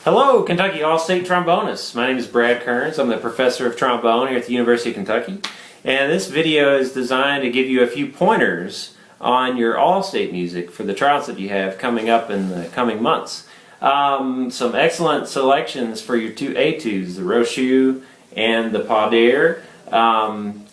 Hello, Kentucky All-State Trombonists. My name is Brad Kearns. I'm the professor of trombone here at the University of Kentucky. And this video is designed to give you a few pointers on your All-State music for the trials that you have coming up in the coming months. Some excellent selections for your two études, the Rochut and the Pas d'Air.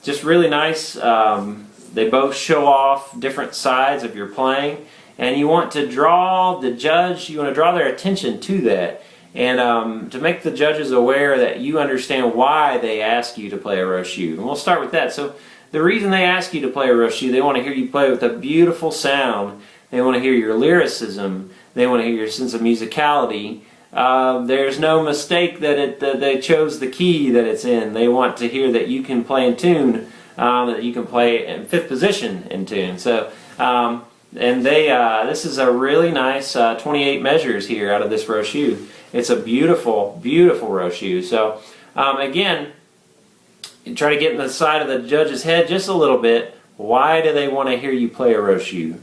Just really nice. They both show off different sides of your playing. And you want to draw the judge, you want to draw their attention to that. And to make the judges aware that you understand why they ask you to play a Rochut. And we'll start with that. So the reason they ask you to play a Rochut, they want to hear you play with a beautiful sound. They want to hear your lyricism. They want to hear your sense of musicality. There's no mistake that they chose the key that it's in. They want to hear that you can play in tune, that you can play in fifth position in tune. So, this is a really nice 28 measures here out of this Rochut. It's a beautiful, beautiful Rochut. So, again, try to get in the side of the judge's head just a little bit. Why do they want to hear you play a Rochut?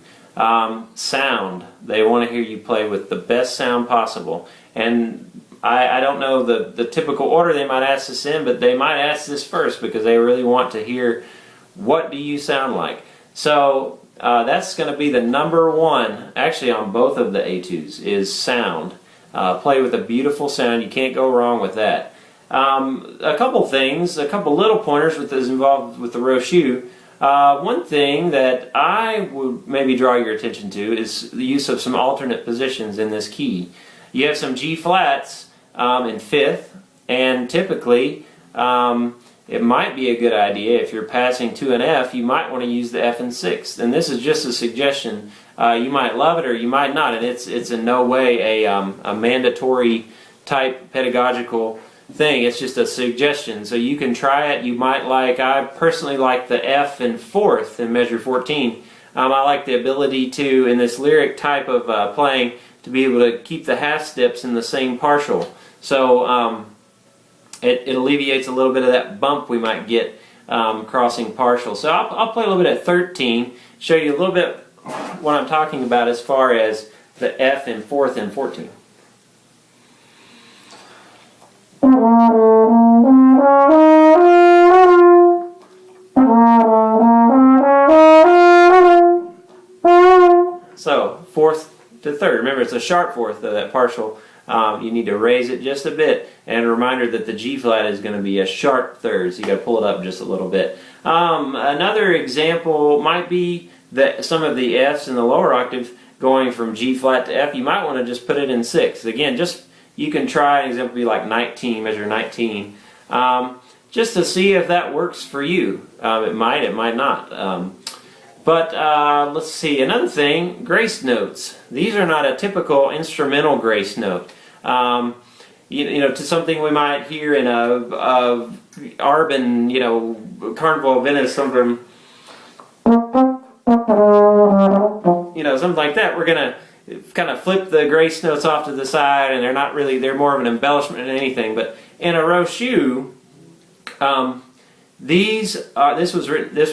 Sound. They want to hear you play with the best sound possible. And I don't know the typical order they might ask this in, but they might ask this first because they really want to hear, what do you sound like? So that's going to be the number one, actually on both of the études, is sound. Play with a beautiful sound. You can't go wrong with that. A couple things, a couple little pointers with this involved with the Rochut. One thing that I would maybe draw your attention to is the use of some alternate positions in this key. You have some G flats in fifth, and typically it might be a good idea if you're passing to an F, you might want to use the F in sixth. And this is just a suggestion. You might love it or you might not, and it's in no way a mandatory type pedagogical thing. It's just a suggestion, so you can try it. You might like, I personally like the F in fourth in measure 14. I like the ability to, in this lyric type of playing, to be able to keep the half steps in the same partial. So it alleviates a little bit of that bump we might get crossing partial. So I'll play a little bit at 13, show you a little bit what I'm talking about as far as the F in fourth and 14. So fourth to third. Remember, it's a sharp fourth of that partial. You need to raise it just a bit, and a reminder that the G flat is going to be a sharp third, so you got to pull it up just a little bit. Another example might be that some of the Fs in the lower octave going from G flat to F. You might want to just put it in sixth. Again, just you can try an example be like 19, measure 19, just to see if that works for you. It might not. But let's see, another thing, grace notes. These are not a typical instrumental grace note. You know, to something we might hear in a Arbin, you know, Carnival of Venice, something, you know, something like that. We're going to kind of flip the grace notes off to the side, and they're not really, they're more of an embellishment than anything. But in a Rochut, this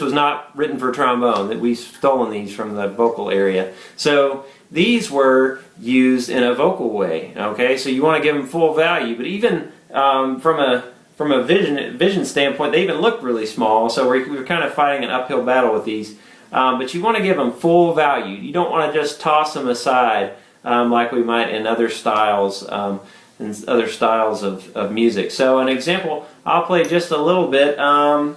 was not written for trombone. That we've stolen these from the vocal area. So these were used in a vocal way. Okay, so you want to give them full value, but even from a vision standpoint, they even look really small. So we're kind of fighting an uphill battle with these. But you want to give them full value. You don't want to just toss them aside like we might in other styles. Of music. So an example, I'll play just a little bit. I'll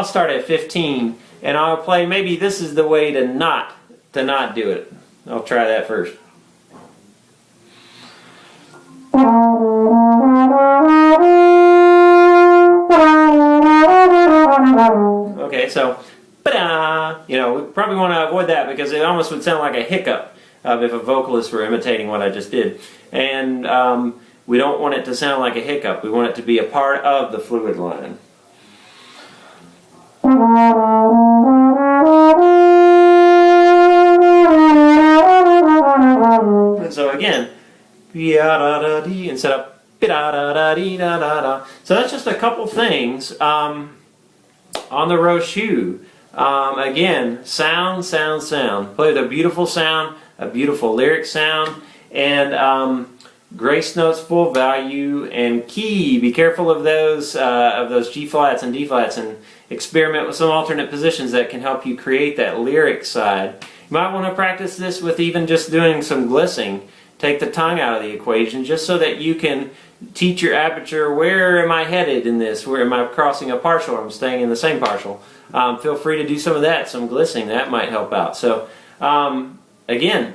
start at 15, and I'll play, maybe this is the way to not do it. I'll try that first. Okay, so, you know, we probably want to avoid that because it almost would sound like a hiccup. If a vocalist were imitating what I just did. And we don't want it to sound like a hiccup. We want it to be a part of the fluid line. And so again, instead of so that's just a couple things on the Rochut. Again, sound. Play with a beautiful sound, a beautiful lyric sound, And grace notes, full value, and key. Be careful of those G flats and D flats, and experiment with some alternate positions that can help you create that lyric side. You might want to practice this with even just doing some glissing. Take the tongue out of the equation just so that you can teach your aperture, where am I headed in this? Where am I crossing a partial, or I'm staying in the same partial? Feel free to do some of that, some glissing. That might help out. So again,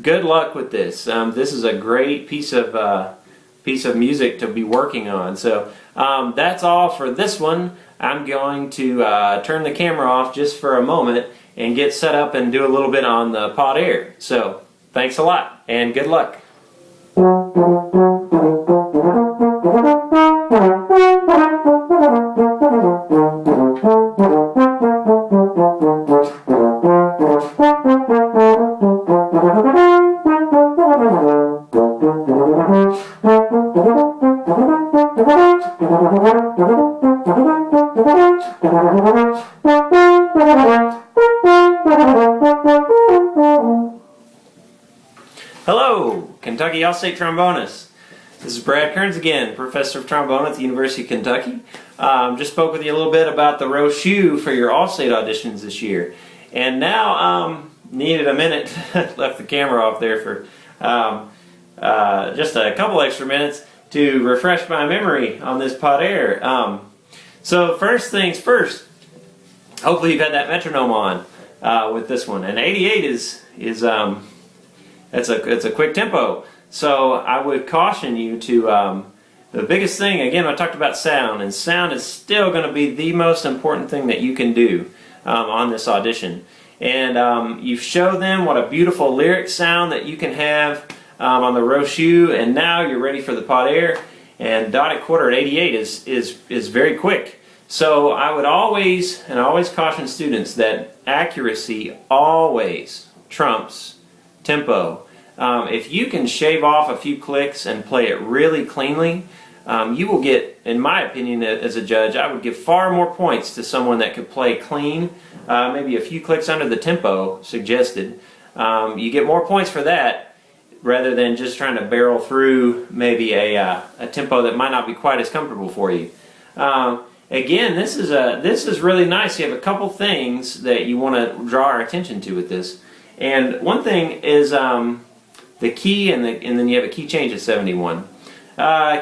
good luck with this. This is a great piece of music to be working on. So that's all for this one. I'm going to turn the camera off just for a moment and get set up and do a little bit on the pot air. So thanks a lot and good luck. Hello, Kentucky All-State Trombonists. This is Brad Kearns again, Professor of Trombone at the University of Kentucky. Just spoke with you a little bit about the row shoe for your All-State auditions this year. And now, needed a minute, left the camera off there for just a couple extra minutes to refresh my memory on this pot air. So first things first, hopefully you've had that metronome on with this one. And 88 is it's a quick tempo. So I would caution you to, the biggest thing, again, I talked about sound, and sound is still going to be the most important thing that you can do on this audition. And you show them what a beautiful lyric sound that you can have on the row shoe, and now you're ready for the pot air. And dotted quarter at 88 is very quick. So I would always caution students that accuracy always trumps tempo. If you can shave off a few clicks and play it really cleanly, you will get, in my opinion as a judge, I would give far more points to someone that could play clean, maybe a few clicks under the tempo suggested. You get more points for that rather than just trying to barrel through maybe a tempo that might not be quite as comfortable for you. Again, this is really nice. You have a couple things that you want to draw our attention to with this. And one thing is the key, and then you have a key change at 71.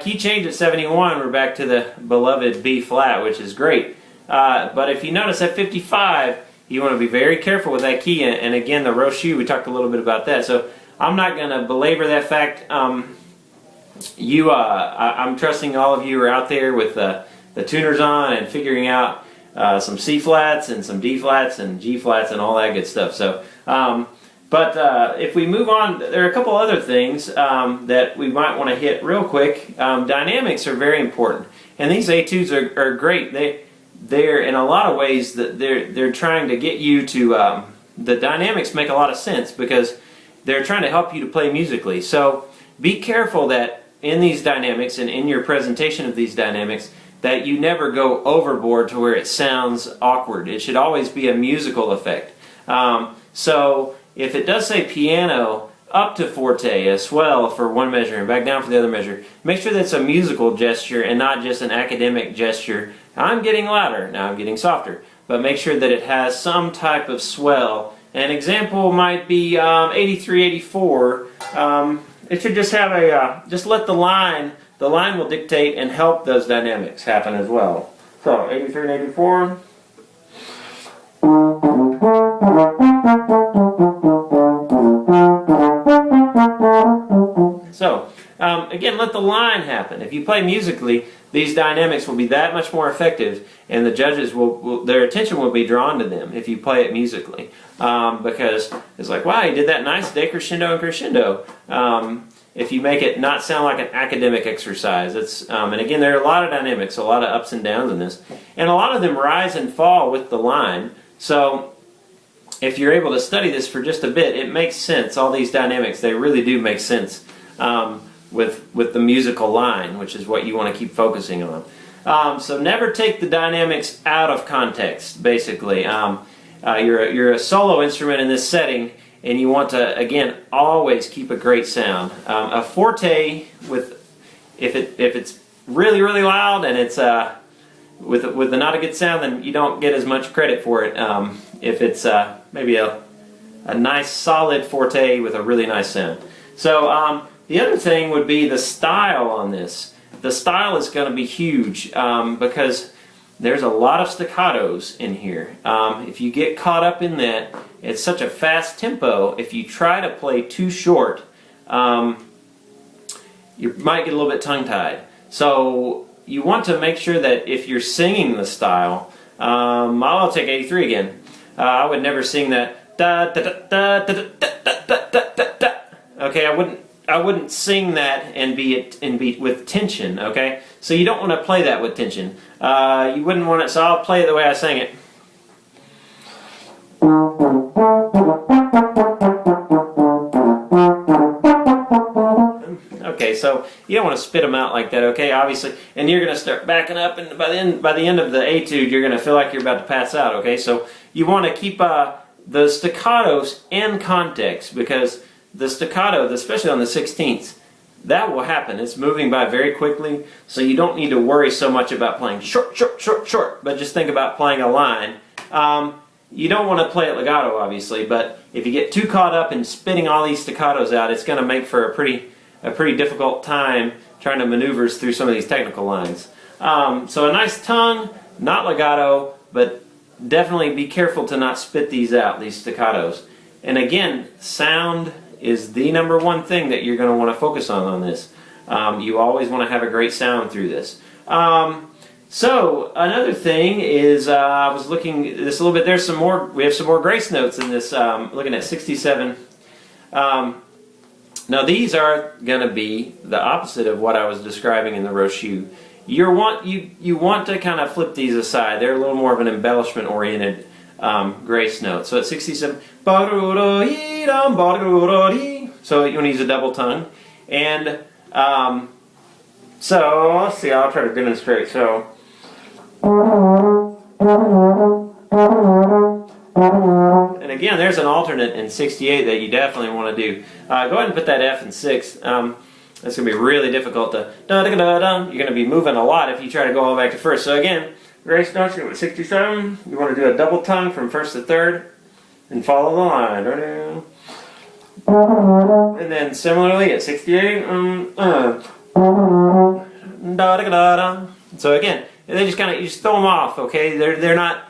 Key change at 71, we're back to the beloved B flat, which is great. But if you notice at 55, you want to be very careful with that key. And again, the row shoe, we talked a little bit about that. So I'm not going to belabor that fact. I'm trusting all of you are out there with the tuners on and figuring out some C flats and some D flats and G flats and all that good stuff. So, but if we move on, there are a couple other things that we might want to hit real quick. Dynamics are very important, and these etudes are great. They're in a lot of ways that they're trying to get you to. The dynamics make a lot of sense because they're trying to help you to play musically. So be careful that in these dynamics and in your presentation of these dynamics that you never go overboard to where it sounds awkward. It should always be a musical effect. So if it does say piano up to forte, a swell for one measure and back down for the other measure, make sure that's a musical gesture and not just an academic gesture. I'm getting louder, now I'm getting softer. But make sure that it has some type of swell. An example might be 83, 84. It should just have a, just let the line will dictate and help those dynamics happen as well. So 83 and 84. So again, let the line happen. If you play musically, these dynamics will be that much more effective, and the judges their attention will be drawn to them if you play it musically, because it's like, wow, you did that nice decrescendo and crescendo. If you make it not sound like an academic exercise, and again, there are a lot of dynamics, a lot of ups and downs in this, and a lot of them rise and fall with the line. So if you're able to study this for just a bit, it makes sense. All these dynamics, they really do make sense with the musical line, which is what you want to keep focusing on. So never take the dynamics out of context, basically. You're a solo instrument in this setting, and you want to, again, always keep a great sound. A forte, if it's really, really loud and it's with not a good sound, then you don't get as much credit for it. If it's maybe a nice solid forte with a really nice sound. So the other thing would be the style on this. The style is going to be huge because there's a lot of staccatos in here. If you get caught up in that, it's such a fast tempo. If you try to play too short, you might get a little bit tongue-tied. So you want to make sure that if you're singing the style, I'll take 83 again. I would never sing that da da da da da da da da da da. Okay, I wouldn't sing that and be with tension. Okay, so you don't want to play that with tension. You wouldn't want it. So I'll play it the way I sang it. Okay, so you don't want to spit them out like that, okay, obviously, and you're going to start backing up, and by the end of the etude, you're going to feel like you're about to pass out, okay, so you want to keep the staccatos in context, because the staccato, especially on the 16ths, that will happen. It's moving by very quickly, so you don't need to worry so much about playing short, short, short, short, but just think about playing a line. You don't want to play it legato, obviously, but if you get too caught up in spitting all these staccatos out, it's going to make for a pretty difficult time trying to maneuver through some of these technical lines. So a nice tongue, not legato, but definitely be careful to not spit these out, these staccatos. And again, sound is the number one thing that you're going to want to focus on this. You always want to have a great sound through this. So another thing is, I was looking this a little bit. There's some more. We have some more grace notes in this. Looking at 67. Now these are going to be the opposite of what I was describing in the Rochu. You want to kind of flip these aside. They're a little more of an embellishment-oriented grace note. So at 67, so you want to use a double tongue, and so let's see. I'll try to demonstrate. So. And again, there's an alternate in 68 that you definitely want to do. Go ahead and put that F in 6. That's going to be really difficult to da-da-da-da-da. You're going to be moving a lot if you try to go all the way back to first. So again, grace notes, you're going to 67. You want to do a double tongue from first to third and follow the line. And then similarly at 68, da-da-da-da. So again, they just kind of, you just throw them off, okay? They're not.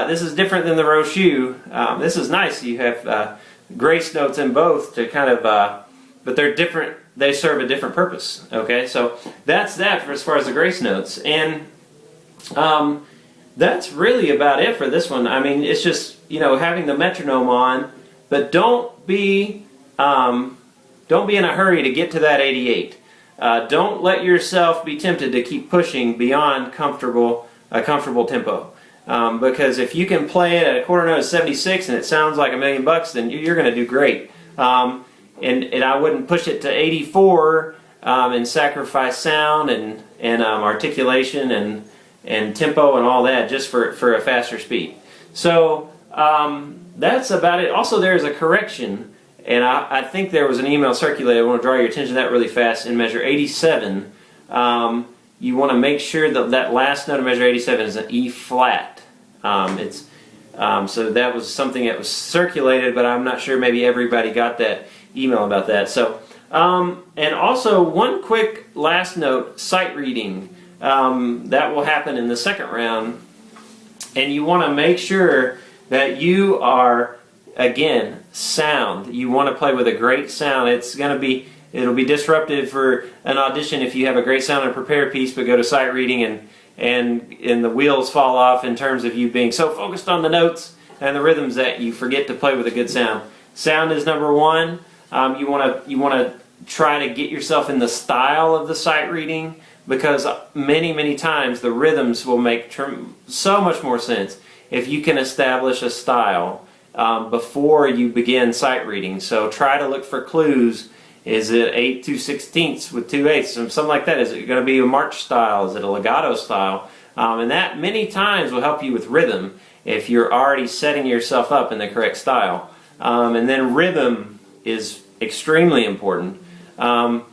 This is different than the Rochu. This is nice. You have grace notes in both to kind of, but they're different. They serve a different purpose. Okay, so that's that for as far as the grace notes, and that's really about it for this one. I mean, it's just having the metronome on, but don't be in a hurry to get to that 88. Don't let yourself be tempted to keep pushing beyond a comfortable tempo. Because if you can play it at a quarter note of 76 and it sounds like $1,000,000, then you're going to do great. And I wouldn't push it to 84 and sacrifice sound and articulation and tempo and all that just for a faster speed. So that's about it. Also, there's a correction, and I think there was an email circulated. I want to draw your attention to that really fast. In measure 87, you want to make sure that last note of measure 87 is an E flat. So that was something that was circulated, but I'm not sure maybe everybody got that email about that. So, and also one quick last note, sight reading. That will happen in the second round, and you want to make sure that you are, again, sound. You want to play with a great sound. It'll be disruptive for an audition if you have a great sound and prepare piece, but go to sight reading and the wheels fall off in terms of you being so focused on the notes and the rhythms that you forget to play with a good sound. Sound is number one. You want to try to get yourself in the style of the sight reading, because many times the rhythms will make so much more sense if you can establish a style before you begin sight reading. So try to look for clues. Is it 8 2/16 with 2/8, something like that? Is it going to be a march style? Is it a legato style? And that many times will help you with rhythm if you're already setting yourself up in the correct style. And then rhythm is extremely important. For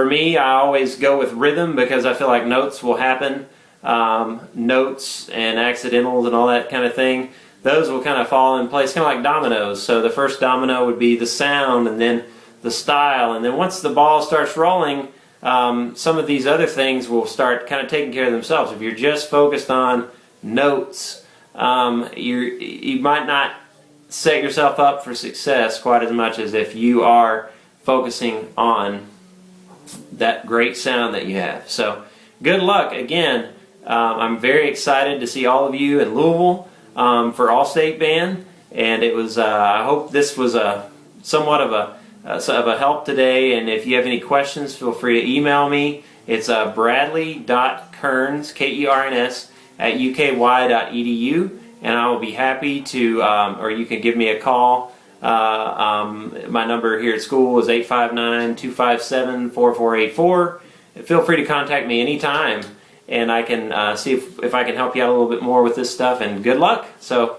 me, I always go with rhythm because I feel like notes will happen. Notes and accidentals and all that kind of thing, those will kind of fall in place, kind of like dominoes. So the first domino would be the sound, and then the style, and then once the ball starts rolling, some of these other things will start kind of taking care of themselves. If you're just focused on notes, you might not set yourself up for success quite as much as if you are focusing on that great sound that you have. So good luck again. I'm very excited to see all of you in Louisville for All-State Band, and it was. I hope this was somewhat of a help today. And if you have any questions, feel free to email me. It's bradley.kearns, Kerns, uky.edu, and I will be happy to. Or you can give me a call. My number here at school is 859-257-4484. Feel free to contact me anytime, and I can see if I can help you out a little bit more with this stuff, and good luck. So